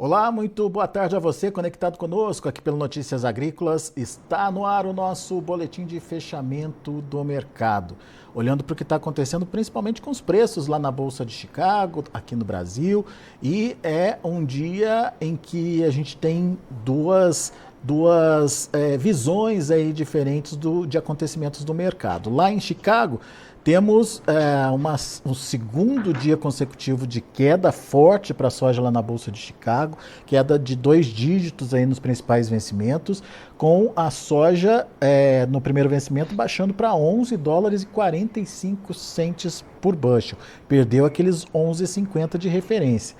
Olá, muito boa tarde a você conectado conosco aqui pelo Notícias Agrícolas. Está no ar o nosso boletim de fechamento do mercado. Olhando para o que está acontecendo, principalmente com os preços lá na Bolsa de Chicago, aqui no Brasil. E é um dia em que a gente tem duas visões aí diferentes de acontecimentos do mercado. Lá em Chicago, temos um segundo dia consecutivo de queda forte para a soja lá na Bolsa de Chicago, queda de 2 dígitos aí nos principais vencimentos, com a soja no primeiro vencimento baixando para 11 dólares e 45 centes por bushel. Perdeu aqueles 11,50 de referência.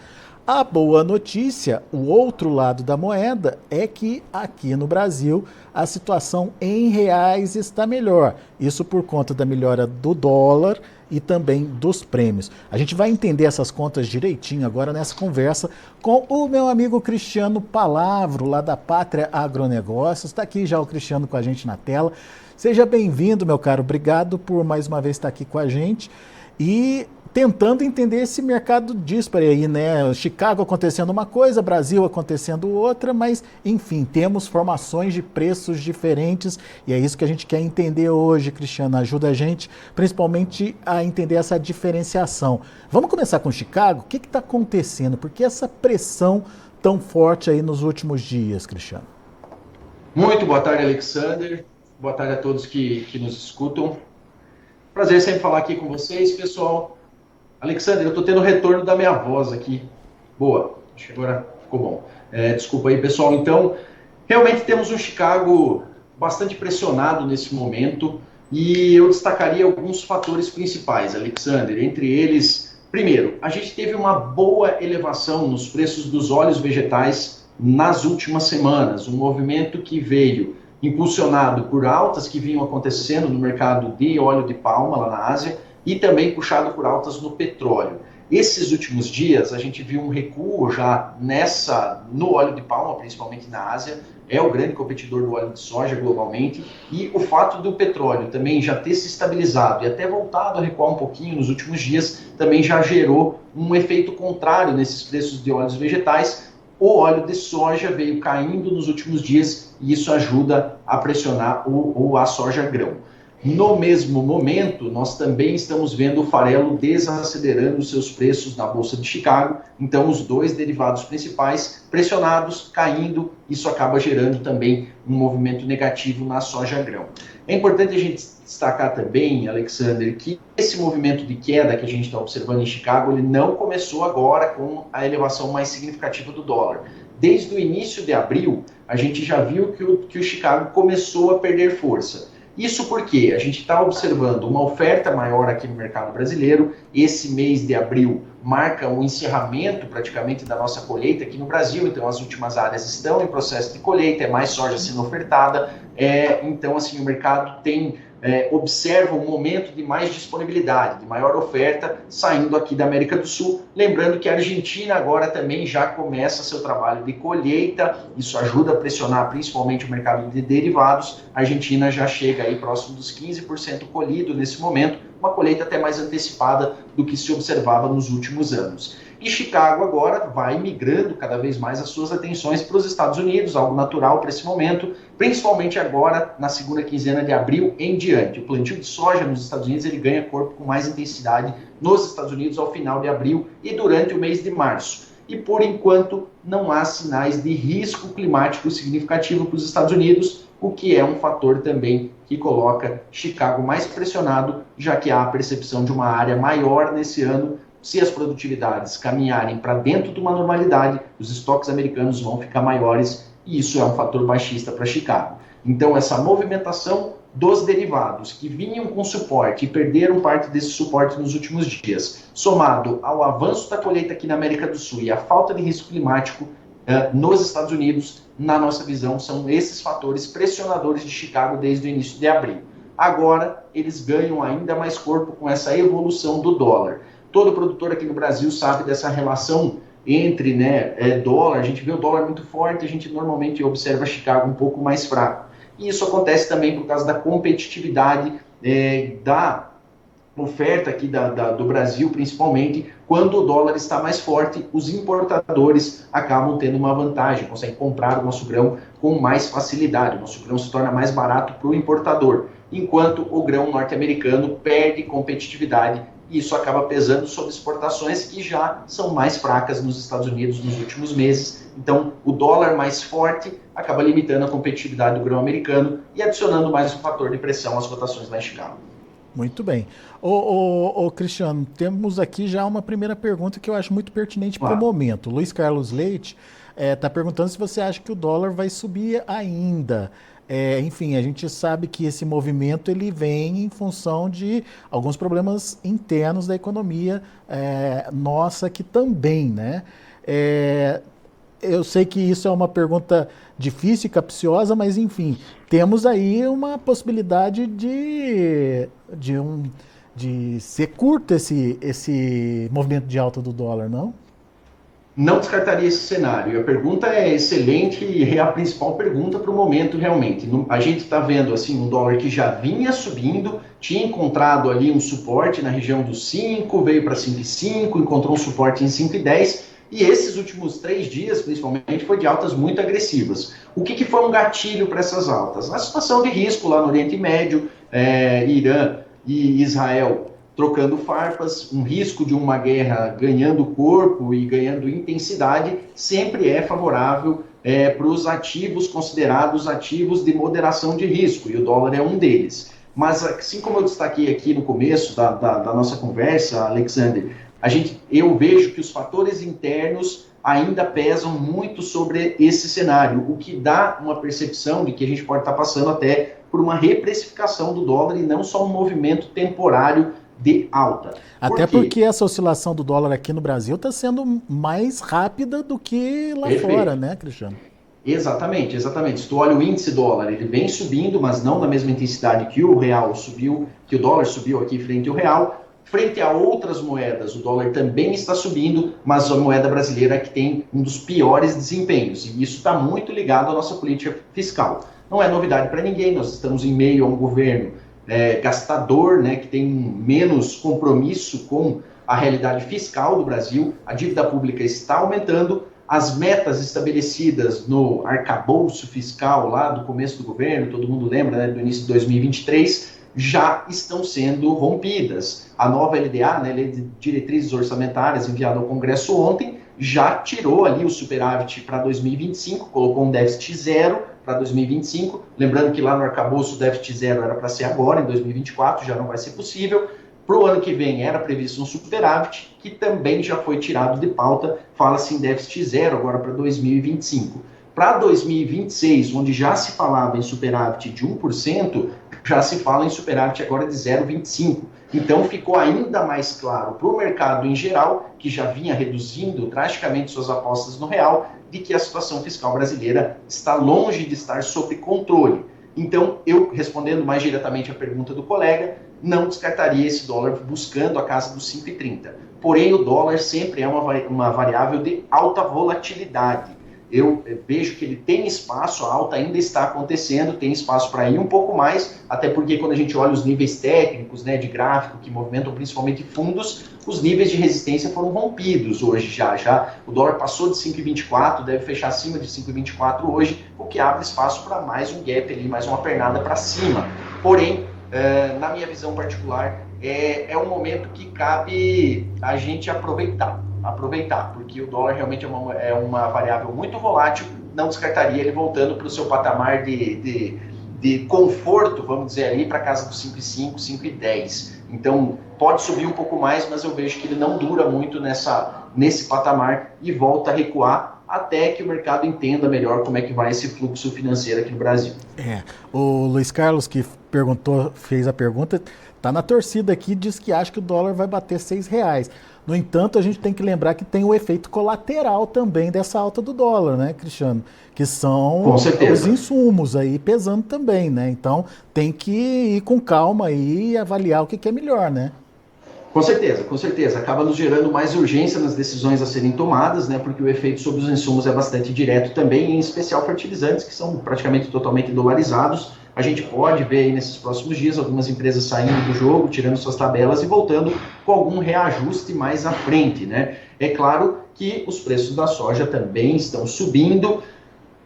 A boa notícia, o outro lado da moeda, é que aqui no Brasil a situação em reais está melhor. Isso por conta da melhora do dólar e também dos prêmios. A gente vai entender essas contas direitinho agora nessa conversa com o meu amigo Cristiano Palavro, lá da Pátria Agronegócios. Está aqui já o Cristiano com a gente na tela. Seja bem-vindo, meu caro. Obrigado por mais uma vez estar aqui com a gente. E tentando entender esse mercado dísparo aí, né? Chicago acontecendo uma coisa, Brasil acontecendo outra, mas, enfim, temos formações de preços diferentes e é isso que a gente quer entender hoje, Cristiano. Ajuda a gente, principalmente, a entender essa diferenciação. Vamos começar com Chicago? O que está acontecendo? Por que essa pressão tão forte aí nos últimos dias, Cristiano? Muito boa tarde, Alexander. Boa tarde a todos que nos escutam. Prazer sempre falar aqui com vocês, pessoal. Alexander, eu estou tendo retorno da minha voz aqui. Boa, acho que agora ficou bom. Desculpa aí, pessoal. Então, realmente temos um Chicago bastante pressionado nesse momento e eu destacaria alguns fatores principais, Alexander. Entre eles, primeiro, a gente teve uma boa elevação nos preços dos óleos vegetais nas últimas semanas, um movimento que veio impulsionado por altas que vinham acontecendo no mercado de óleo de palma lá na Ásia, e também puxado por altas no petróleo. Esses últimos dias a gente viu um recuo já no óleo de palma, principalmente na Ásia, é o grande competidor do óleo de soja globalmente, e o fato do petróleo também já ter se estabilizado e até voltado a recuar um pouquinho nos últimos dias, também já gerou um efeito contrário nesses preços de óleos vegetais. O óleo de soja veio caindo nos últimos dias e isso ajuda a pressionar a soja grão. No mesmo momento, nós também estamos vendo o farelo desacelerando seus preços na Bolsa de Chicago, então os dois derivados principais pressionados, caindo, isso acaba gerando também um movimento negativo na soja grão. É importante a gente destacar também, Alexander, que esse movimento de queda que a gente está observando em Chicago, ele não começou agora com a elevação mais significativa do dólar. Desde o início de abril, a gente já viu que o Chicago começou a perder força. Isso porque a gente está observando uma oferta maior aqui no mercado brasileiro. Esse mês de abril marca o encerramento praticamente da nossa colheita aqui no Brasil, então as últimas áreas estão em processo de colheita, é mais soja sendo ofertada, então assim o mercado observa um momento de mais disponibilidade, de maior oferta saindo aqui da América do Sul. Lembrando que a Argentina agora também já começa seu trabalho de colheita, isso ajuda a pressionar principalmente o mercado de derivados. A Argentina já chega aí próximo dos 15% colhido nesse momento, uma colheita até mais antecipada do que se observava nos últimos anos. E Chicago agora vai migrando cada vez mais as suas atenções para os Estados Unidos, algo natural para esse momento, principalmente agora na segunda quinzena de abril em diante. O plantio de soja nos Estados Unidos ele ganha corpo com mais intensidade nos Estados Unidos ao final de abril e durante o mês de março. E por enquanto não há sinais de risco climático significativo para os Estados Unidos, o que é um fator também que coloca Chicago mais pressionado, já que há a percepção de uma área maior nesse ano. Se as produtividades caminharem para dentro de uma normalidade, os estoques americanos vão ficar maiores e isso é um fator baixista para Chicago. Então essa movimentação dos derivados que vinham com suporte e perderam parte desse suporte nos últimos dias, somado ao avanço da colheita aqui na América do Sul e a falta de risco climático nos Estados Unidos, na nossa visão, são esses fatores pressionadores de Chicago desde o início de abril. Agora, eles ganham ainda mais corpo com essa evolução do dólar. Todo produtor aqui no Brasil sabe dessa relação entre dólar, a gente vê o dólar muito forte, a gente normalmente observa Chicago um pouco mais fraco. E isso acontece também por causa da competitividade da oferta aqui do Brasil, principalmente, quando o dólar está mais forte, os importadores acabam tendo uma vantagem, conseguem comprar o nosso grão com mais facilidade, o nosso grão se torna mais barato para o importador, enquanto o grão norte-americano perde competitividade e isso acaba pesando sobre exportações que já são mais fracas nos Estados Unidos nos últimos meses. Então, o dólar mais forte acaba limitando a competitividade do grão americano e adicionando mais um fator de pressão às cotações lá em Chicago. Muito bem. Cristiano, temos aqui já uma primeira pergunta que eu acho muito pertinente para o momento. Luiz Carlos Leite está perguntando se você acha que o dólar vai subir ainda. Enfim, a gente sabe que esse movimento ele vem em função de alguns problemas internos da economia nossa aqui também, né? Eu sei que isso é uma pergunta difícil e capciosa, mas enfim, temos aí uma possibilidade de ser curto esse movimento de alta do dólar, não? Não descartaria esse cenário. A pergunta é excelente e é a principal pergunta para o momento realmente. A gente está vendo assim um dólar que já vinha subindo, tinha encontrado ali um suporte na região dos 5, veio para 5,5, encontrou um suporte em 5,10 e esses últimos 3 dias, principalmente, foi de altas muito agressivas. O que foi um gatilho para essas altas? A situação de risco lá no Oriente Médio, Irã e Israel trocando farpas, um risco de uma guerra ganhando corpo e ganhando intensidade, sempre é favorável para os ativos considerados ativos de moderação de risco, e o dólar é um deles. Mas, assim como eu destaquei aqui no começo da nossa conversa, Alexander, eu vejo que os fatores internos ainda pesam muito sobre esse cenário, o que dá uma percepção de que a gente pode estar passando até por uma reprecificação do dólar e não só um movimento temporário de alta. Até porque essa oscilação do dólar aqui no Brasil está sendo mais rápida do que lá fora, né, Cristiano? Exatamente. Se tu olha o índice dólar, ele vem subindo, mas não na mesma intensidade que o real subiu, que o dólar subiu aqui frente ao real. Frente a outras moedas, o dólar também está subindo, mas a moeda brasileira é que tem um dos piores desempenhos. E isso está muito ligado à nossa política fiscal. Não é novidade para ninguém, nós estamos em meio a um governo gastador, né, que tem menos compromisso com a realidade fiscal do Brasil, a dívida pública está aumentando, as metas estabelecidas no arcabouço fiscal lá do começo do governo, todo mundo lembra, né, do início de 2023, já estão sendo rompidas. A nova LDA, né, Lei de Diretrizes Orçamentárias, enviada ao Congresso ontem, já tirou ali o superávit para 2025, colocou um déficit zero para 2025, lembrando que lá no arcabouço o déficit zero era para ser agora, em 2024, já não vai ser possível. Para o ano que vem era previsto um superávit, que também já foi tirado de pauta, fala-se em déficit zero agora para 2025. Para 2026, onde já se falava em superávit de 1%, já se fala em superávit agora de 0,25%. Então ficou ainda mais claro para o mercado em geral, que já vinha reduzindo drasticamente suas apostas no real, de que a situação fiscal brasileira está longe de estar sob controle. Então, eu, respondendo mais diretamente à pergunta do colega, não descartaria esse dólar buscando a casa dos 5,30. Porém, o dólar sempre é uma variável de alta volatilidade. Eu vejo que ele tem espaço, a alta ainda está acontecendo, tem espaço para ir um pouco mais, até porque quando a gente olha os níveis técnicos, né, de gráfico, que movimentam principalmente fundos, os níveis de resistência foram rompidos hoje já. O dólar passou de 5,24, deve fechar acima de 5,24 hoje, o que abre espaço para mais um gap ali, mais uma pernada para cima. Porém, na minha visão particular, é um momento que cabe a gente aproveitar, porque o dólar realmente é uma variável muito volátil, não descartaria ele voltando para o seu patamar de conforto, vamos dizer ali, para casa dos 5,5, 5,10. Então, pode subir um pouco mais, mas eu vejo que ele não dura muito nesse patamar e volta a recuar até que o mercado entenda melhor como é que vai esse fluxo financeiro aqui no Brasil. O Luiz Carlos, que fez a pergunta, está na torcida aqui, diz que acha que o dólar vai bater R$6. No entanto, a gente tem que lembrar que tem o efeito colateral também dessa alta do dólar, né, Cristiano? Que são os insumos aí pesando também, né? Então, tem que ir com calma aí e avaliar o que é melhor, né? Com certeza, com certeza. Acaba nos gerando mais urgência nas decisões a serem tomadas, né? Porque o efeito sobre os insumos é bastante direto também, em especial fertilizantes, que são praticamente totalmente dolarizados. A gente pode ver aí nesses próximos dias algumas empresas saindo do jogo, tirando suas tabelas e voltando com algum reajuste mais à frente, né? É claro que os preços da soja também estão subindo,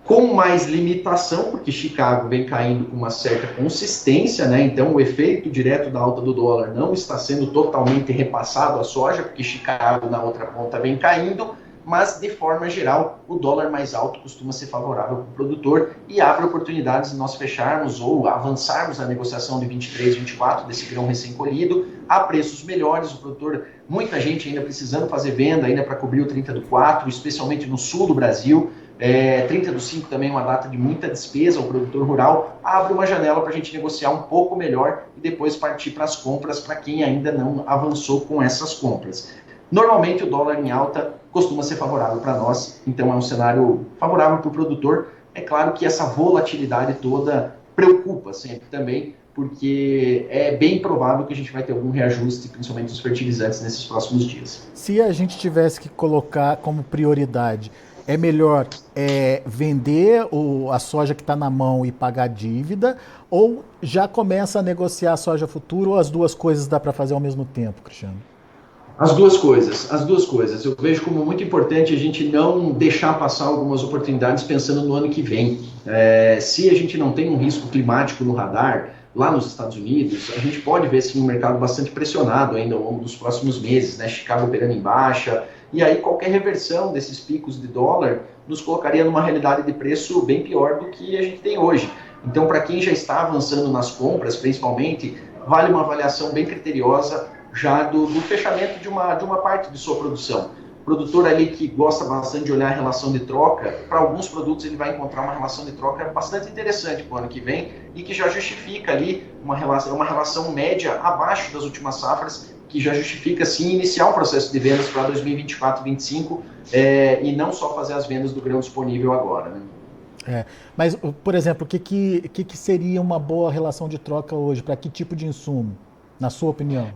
com mais limitação, porque Chicago vem caindo com uma certa consistência, né? Então o efeito direto da alta do dólar não está sendo totalmente repassado à soja, porque Chicago na outra ponta vem caindo, mas de forma geral o dólar mais alto costuma ser favorável para o produtor e abre oportunidades de nós fecharmos ou avançarmos na negociação de 23, 24 desse grão recém-colhido a preços melhores. O produtor, muita gente ainda precisando fazer venda ainda para cobrir o 30 do 4, especialmente no sul do Brasil. 30 do 5 também é uma data de muita despesa ao produtor rural, abre uma janela para a gente negociar um pouco melhor e depois partir para as compras para quem ainda não avançou com essas compras. Normalmente o dólar em alta costuma ser favorável para nós, então é um cenário favorável para o produtor. É claro que essa volatilidade toda preocupa sempre também, porque é bem provável que a gente vai ter algum reajuste, principalmente dos fertilizantes, nesses próximos dias. Se a gente tivesse que colocar como prioridade, é melhor vender a soja que está na mão e pagar a dívida, ou já começa a negociar a soja futura, ou as duas coisas dá para fazer ao mesmo tempo, Cristiano? As duas coisas, as duas coisas. Eu vejo como muito importante a gente não deixar passar algumas oportunidades pensando no ano que vem. Se a gente não tem um risco climático no radar, lá nos Estados Unidos, a gente pode ver sim, um mercado bastante pressionado ainda ao longo dos próximos meses, né? Chicago operando em baixa, e aí qualquer reversão desses picos de dólar nos colocaria numa realidade de preço bem pior do que a gente tem hoje. Então, para quem já está avançando nas compras, principalmente, vale uma avaliação bem criteriosa já do fechamento de uma parte de sua produção. O produtor ali que gosta bastante de olhar a relação de troca, para alguns produtos ele vai encontrar uma relação de troca bastante interessante para o ano que vem e que já justifica ali uma relação média abaixo das últimas safras, que já justifica sim iniciar um processo de vendas para 2024 e 2025 e não só fazer as vendas do grão disponível agora, né? Mas, por exemplo, o que seria uma boa relação de troca hoje? Para que tipo de insumo, na sua opinião?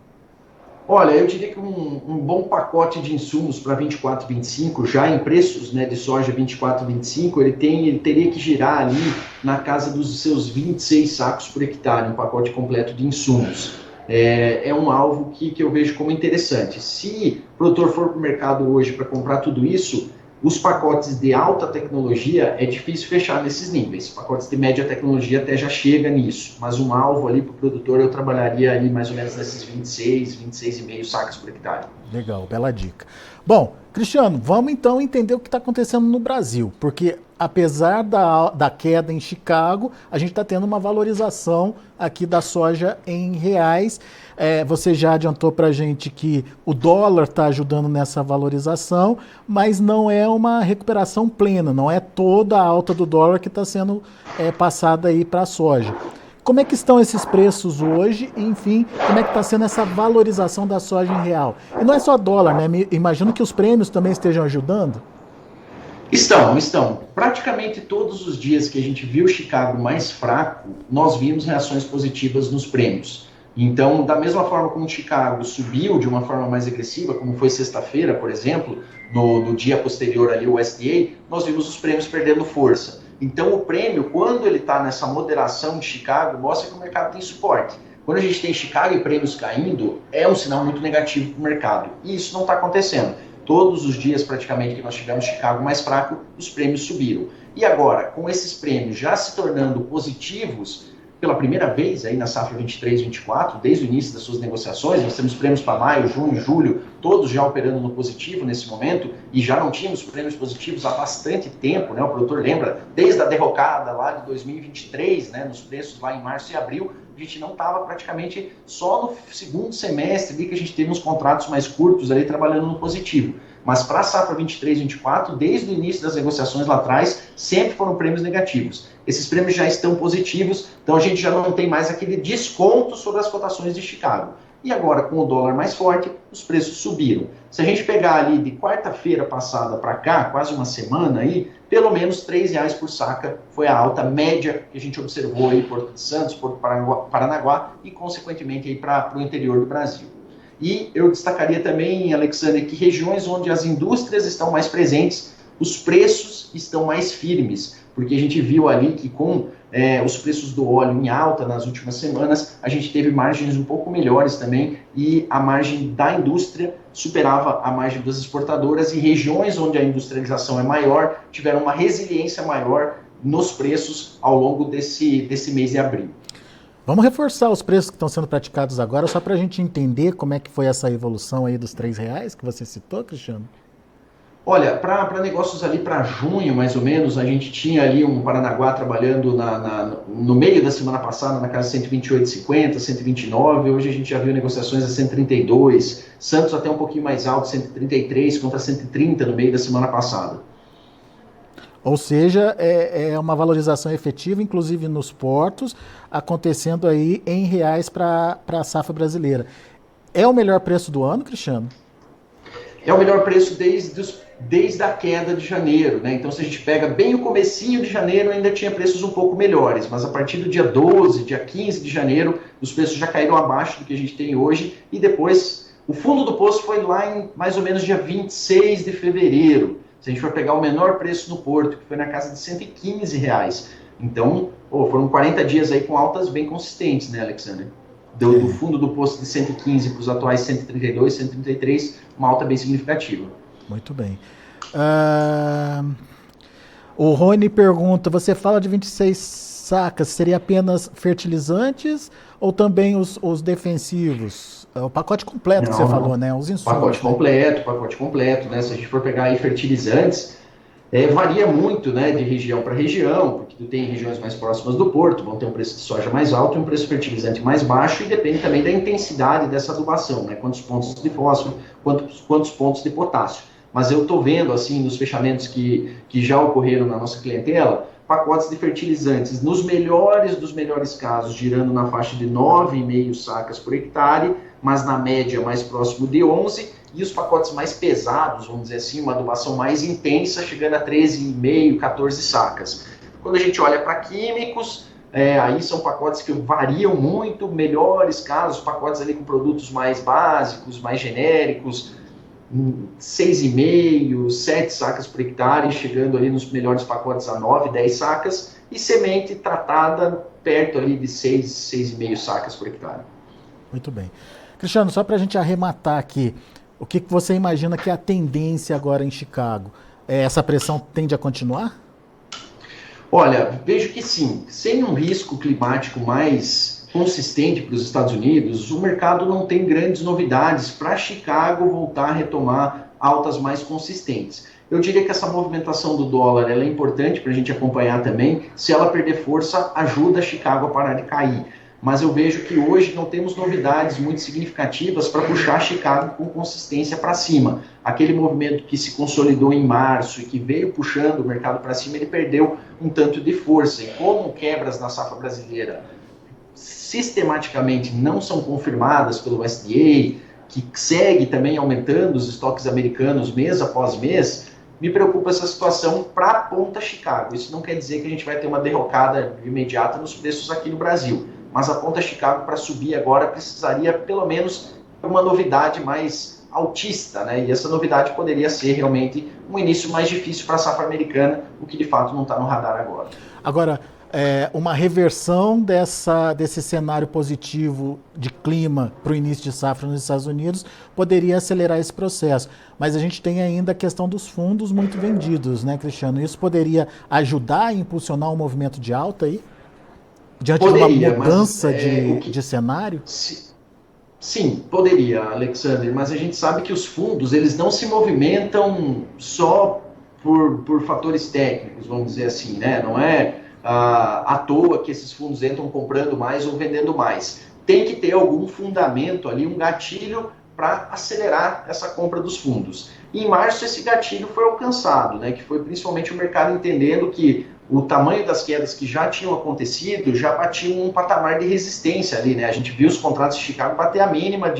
Olha, eu diria que um bom pacote de insumos para 24 e 25, já em preços, né, de soja 24 e 25, ele teria que girar ali na casa dos seus 26 sacos por hectare, um pacote completo de insumos. É um alvo que eu vejo como interessante. Se o produtor for para o mercado hoje para comprar tudo isso, os pacotes de alta tecnologia é difícil fechar nesses níveis. Pacotes de média tecnologia até já chega nisso, mas um alvo ali para o produtor eu trabalharia ali mais ou menos nesses 26,5 sacos por hectare. Legal, bela dica. Bom, Cristiano, vamos então entender o que está acontecendo no Brasil, porque apesar da queda em Chicago, a gente está tendo uma valorização aqui da soja em reais. Você já adiantou para a gente que o dólar está ajudando nessa valorização, mas não é uma recuperação plena, não é toda a alta do dólar que está sendo passada aí para a soja. Como é que estão esses preços hoje? E, enfim, como é que está sendo essa valorização da soja em real? E não é só dólar, né? Imagino que os prêmios também estejam ajudando. Estão. Praticamente todos os dias que a gente viu Chicago mais fraco, nós vimos reações positivas nos prêmios. Então, da mesma forma como Chicago subiu de uma forma mais agressiva, como foi sexta-feira, por exemplo, no dia posterior ali, o SDA, nós vimos os prêmios perdendo força. Então, o prêmio, quando ele está nessa moderação de Chicago, mostra que o mercado tem suporte. Quando a gente tem Chicago e prêmios caindo, é um sinal muito negativo para o mercado. E isso não está acontecendo. Todos os dias, praticamente, que nós tivemos Chicago mais fraco, os prêmios subiram. E agora, com esses prêmios já se tornando positivos, pela primeira vez aí na safra 23-24, desde o início das suas negociações, nós temos prêmios para maio, junho, julho, todos já operando no positivo nesse momento, e já não tínhamos prêmios positivos há bastante tempo, né? O produtor lembra, desde a derrocada lá de 2023, né, nos preços lá em março e abril, a gente não estava praticamente só no segundo semestre ali que a gente teve uns contratos mais curtos ali trabalhando no positivo. Mas para a safra 23-24, desde o início das negociações lá atrás, sempre foram prêmios negativos. Esses prêmios já estão positivos, então a gente já não tem mais aquele desconto sobre as cotações de Chicago. E agora, com o dólar mais forte, os preços subiram. Se a gente pegar ali de quarta-feira passada para cá, quase uma semana aí, pelo menos R$3 por saca foi a alta média que a gente observou aí em Porto de Santos, Porto Paranaguá e, consequentemente, para o interior do Brasil. E eu destacaria também, Alexandre, que regiões onde as indústrias estão mais presentes, os preços estão mais firmes, porque a gente viu ali que com os preços do óleo em alta nas últimas semanas, a gente teve margens um pouco melhores também, e a margem da indústria superava a margem das exportadoras, e regiões onde a industrialização é maior tiveram uma resiliência maior nos preços ao longo desse mês de abril. Vamos reforçar os preços que estão sendo praticados agora, só para a gente entender como é que foi essa evolução aí dos R$ 3 que você citou, Cristiano. Olha, para negócios ali para junho, mais ou menos, a gente tinha ali um Paranaguá trabalhando no meio da semana passada, na casa de 128,50, 129, hoje a gente já viu negociações a 132, Santos até um pouquinho mais alto, 133 contra 130 no meio da semana passada. Ou seja, é uma valorização efetiva, inclusive nos portos, acontecendo aí em reais para a safra brasileira. É o melhor preço do ano, Cristiano? É o melhor preço desde a queda de janeiro, né? Então, se a gente pega bem o comecinho de janeiro, ainda tinha preços um pouco melhores, mas a partir do dia 12, dia 15 de janeiro, os preços já caíram abaixo do que a gente tem hoje, e depois o fundo do poço foi lá em mais ou menos dia 26 de fevereiro. Se a gente for pegar o menor preço no Porto, que foi na casa de R$115. Então, foram 40 dias aí com altas bem consistentes, né, Alexandre? Do fundo do poço de 115 para os atuais 132, 133, uma alta bem significativa. Muito bem. O Rony pergunta, você fala de 26 sacas, seria apenas fertilizantes ou também os defensivos? O pacote completo que você falou, né? Os insumos. Pacote completo, né? Se a gente for pegar aí fertilizantes, varia muito, né, de região para região, porque tu tem regiões mais próximas do porto, vão ter um preço de soja mais alto e um preço fertilizante mais baixo, e depende também da intensidade dessa adubação, né? Quantos pontos de fósforo, quantos pontos de potássio. Mas eu estou vendo, assim, nos fechamentos que já ocorreram na nossa clientela, pacotes de fertilizantes, nos melhores dos melhores casos, girando na faixa de 9,5 sacas por hectare, mas na média mais próximo de 11, e os pacotes mais pesados, vamos dizer assim, uma adubação mais intensa, chegando a 13,5, 14 sacas. Quando a gente olha para químicos, aí são pacotes que variam muito, melhores casos, pacotes ali com produtos mais básicos, mais genéricos, 6,5, 7 sacas por hectare, chegando ali nos melhores pacotes a 9, 10 sacas, e semente tratada perto ali de 6,5 sacas por hectare. Muito bem. Cristiano, só para a gente arrematar aqui, o que você imagina que é a tendência agora em Chicago? Essa pressão tende a continuar? Olha, vejo que sim. Sem um risco climático mais consistente para os Estados Unidos, o mercado não tem grandes novidades para Chicago voltar a retomar altas mais consistentes. Eu diria que essa movimentação do dólar ela é importante para a gente acompanhar também. Se ela perder força, ajuda Chicago a parar de cair. Mas eu vejo que hoje não temos novidades muito significativas para puxar Chicago com consistência para cima. Aquele movimento que se consolidou em março e que veio puxando o mercado para cima, ele perdeu um tanto de força. E como quebras na safra brasileira sistematicamente não são confirmadas pelo USDA, que segue também aumentando os estoques americanos mês após mês, me preocupa essa situação para a ponta Chicago. Isso não quer dizer que a gente vai ter uma derrocada imediata nos preços aqui no Brasil. Mas a ponta Chicago, para subir agora, precisaria pelo menos uma novidade mais altista, né? E essa novidade poderia ser realmente um início mais difícil para a safra americana, o que de fato não está no radar agora. Agora, uma reversão desse cenário positivo de clima para o início de safra nos Estados Unidos poderia acelerar esse processo. Mas a gente tem ainda a questão dos fundos muito vendidos, né, Cristiano? Isso poderia ajudar a impulsionar o movimento de alta aí? Diante de uma mudança de cenário? Sim, poderia, Alexander, mas a gente sabe que os fundos eles não se movimentam só por fatores técnicos, vamos dizer assim, né? Não é à toa que esses fundos entram comprando mais ou vendendo mais. Tem que ter algum fundamento ali, um gatilho para acelerar essa compra dos fundos. E em março esse gatilho foi alcançado, né? Que foi principalmente o mercado entendendo que o tamanho das quedas que já tinham acontecido já batiam um patamar de resistência ali, né? A gente viu os contratos de Chicago bater a mínima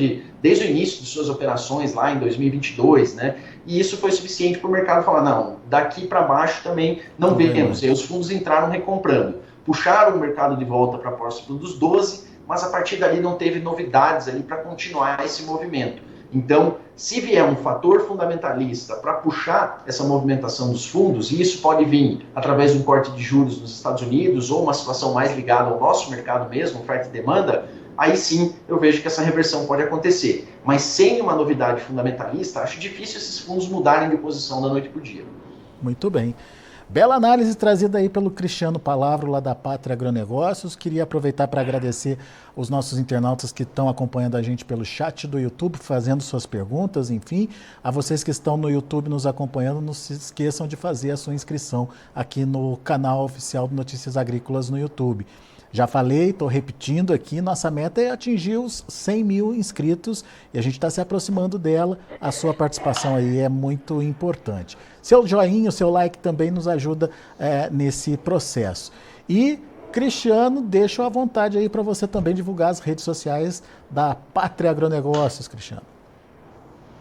desde o início de suas operações lá em 2022, né? E isso foi suficiente para o mercado falar, não, daqui para baixo também não vemos. E aí os fundos entraram recomprando, puxaram o mercado de volta para próximo dos 12, mas a partir dali não teve novidades ali para continuar esse movimento. Então, se vier um fator fundamentalista para puxar essa movimentação dos fundos, e isso pode vir através de um corte de juros nos Estados Unidos ou uma situação mais ligada ao nosso mercado mesmo, oferta e demanda, aí sim eu vejo que essa reversão pode acontecer. Mas sem uma novidade fundamentalista, acho difícil esses fundos mudarem de posição da noite para o dia. Muito bem. Bela análise trazida aí pelo Cristiano Palavro, lá da Pátria Agronegócios. Queria aproveitar para agradecer os nossos internautas que estão acompanhando a gente pelo chat do YouTube, fazendo suas perguntas, enfim. A vocês que estão no YouTube nos acompanhando, não se esqueçam de fazer a sua inscrição aqui no canal oficial do Notícias Agrícolas no YouTube. Já falei, estou repetindo aqui, nossa meta é atingir os 100 mil inscritos e a gente está se aproximando dela. A sua participação aí é muito importante. Seu joinha, seu like também nos ajuda nesse processo. E, Cristiano, deixo à vontade aí para você também divulgar as redes sociais da Pátria Agronegócios, Cristiano.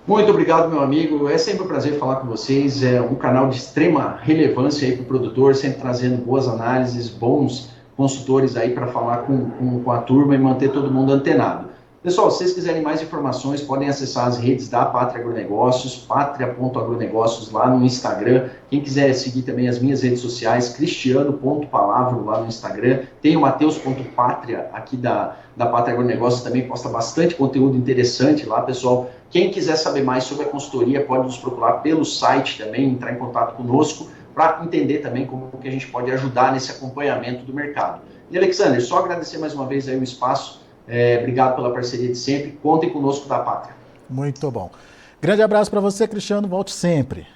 Muito obrigado, meu amigo. É sempre um prazer falar com vocês. É um canal de extrema relevância aí para o produtor, sempre trazendo boas análises, bons consultores aí para falar com a turma e manter todo mundo antenado. Pessoal, se vocês quiserem mais informações, podem acessar as redes da Pátria Agronegócios, patria.agronegócios lá no Instagram. Quem quiser seguir também as minhas redes sociais, cristiano.palavro lá no Instagram. Tem o mateus.patria aqui da Pátria Agronegócios, também posta bastante conteúdo interessante lá, pessoal. Quem quiser saber mais sobre a consultoria, pode nos procurar pelo site também, entrar em contato conosco, para entender também como que a gente pode ajudar nesse acompanhamento do mercado. E, Alexander, só agradecer mais uma vez aí o espaço. Obrigado pela parceria de sempre. Contem conosco da Pátria. Muito bom. Grande abraço para você, Cristiano. Volte sempre.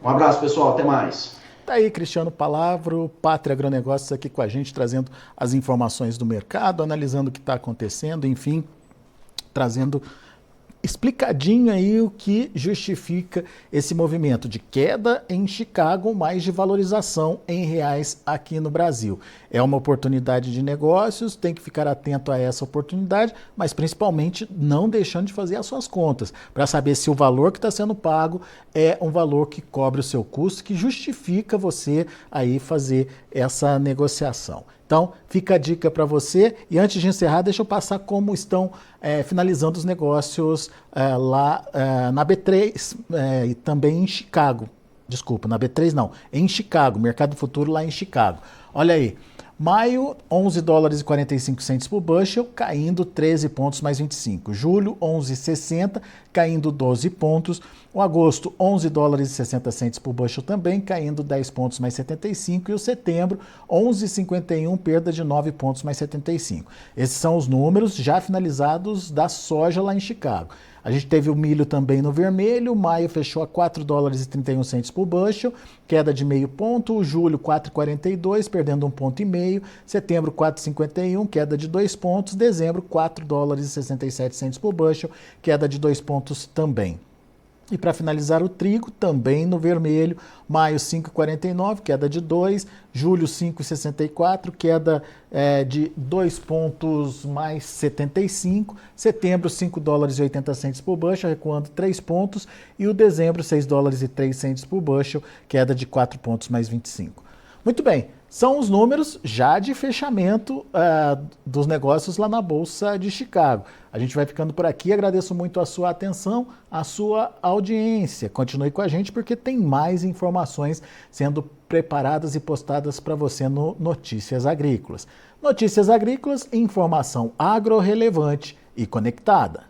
Um abraço, pessoal. Até mais. Tá aí, Cristiano Palavro, Pátria Agronegócios aqui com a gente, trazendo as informações do mercado, analisando o que está acontecendo, enfim, trazendo explicadinho aí o que justifica esse movimento de queda em Chicago, mas de valorização em reais aqui no Brasil. É uma oportunidade de negócios, tem que ficar atento a essa oportunidade, mas principalmente não deixando de fazer as suas contas, para saber se o valor que está sendo pago é um valor que cobre o seu custo, que justifica você aí fazer essa negociação. Então, fica a dica para você. E antes de encerrar, deixa eu passar como estão finalizando os negócios lá na B3 e também em Chicago. Desculpa, na B3 não, em Chicago, Mercado Futuro lá em Chicago. Olha aí, maio, 11 dólares e 45 centes por bushel, caindo 13 pontos mais 25. Julho, 11,60, caindo 12 pontos. O agosto, 11 dólares e 60 centes por bushel também, caindo 10 pontos mais 75. E o setembro, 11,51, perda de 9 pontos mais 75. Esses são os números já finalizados da soja lá em Chicago. A gente teve o milho também no vermelho, maio fechou a 4 dólares e 31 centes por bushel, queda de meio ponto, julho 4,42, perdendo 1,5 ponto, setembro 4,51, queda de 2 pontos, dezembro 4 dólares e 67 centes por bushel, queda de 2 pontos também. E para finalizar o trigo, também no vermelho, maio 5,49, queda de 2, julho 5,64, queda de 2 pontos mais 75, setembro 5 dólares e 80 centes por bushel, recuando 3 pontos, e o dezembro 6 dólares e 3 centes por bushel, queda de 4 pontos mais 25. Muito bem, são os números já de fechamento dos negócios lá na Bolsa de Chicago. A gente vai ficando por aqui, agradeço muito a sua atenção, a sua audiência. Continue com a gente porque tem mais informações sendo preparadas e postadas para você no Notícias Agrícolas. Notícias Agrícolas, informação agro-relevante e conectada.